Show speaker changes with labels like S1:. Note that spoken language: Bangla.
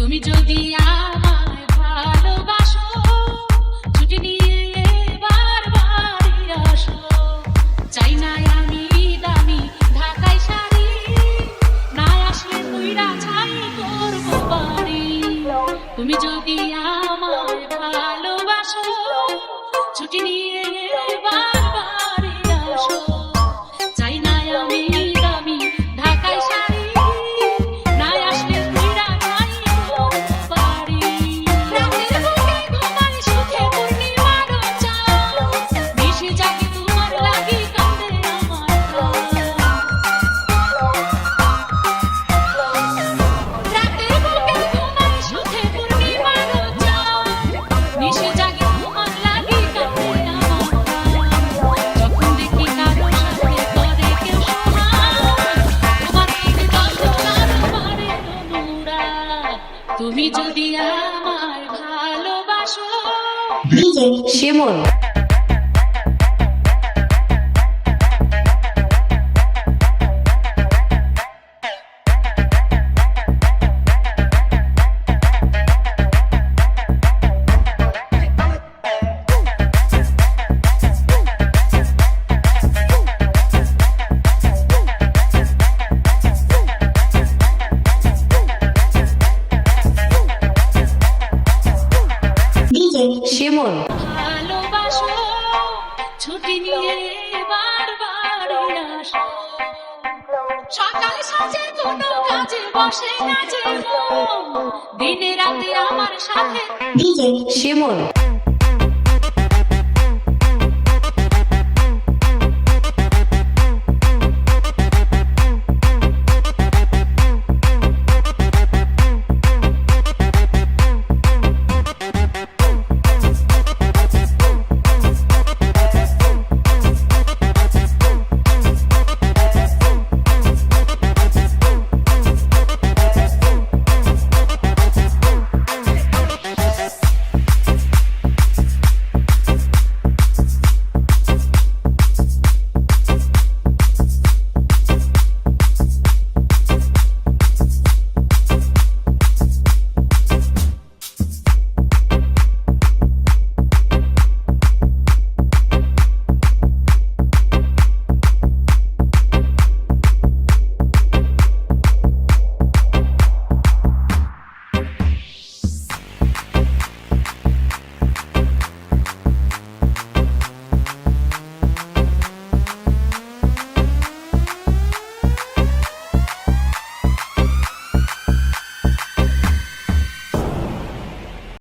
S1: তুমি যদি আমায় ভালোবাসো, ছুটি নিয়ে এবার বাড়ি আসো। চাই না আমি দামি ঢাকাই শাড়ি, না আসলে তুইরা ছাই করবো বাড়ি। তুমি যদি আমায় ভালোবাসো, ছুটি নিয়ে এবার বাড়ি আসো। চাই না আমি দামি ঢাকাই শাড়ি, না আসলে তুইরা ছাই করবো বাড়ি। রাতের বুকে ঘুমাই সুখে পূর্ণিমার চাঁদ, নিশি জাগে তোমার লাগি কাঁদে আমার প্রাণ। রাতের বুকে ঘুমাই সুখে পূর্ণিমার চাঁদ, নিশি জাগে তোমার লাগি কাঁদে আমার প্রাণ। যখন দেখি কারো সাথে করে কেউ সমান, তোমার দিকে যন্ত্রণার মারে অনুরাগ। তুমি যদি আমায় ভালোবাসো,
S2: ডিজে শিমুল। ডিজে শিমুল।
S1: ভালোবাসো, ছুটি নিয়ে এবার বাড়ি আসো। সকাল সাজে কোনো কাজে বসে না যে মন, দিনে রাতে আমার সাথে
S2: ডিজে শিমুল।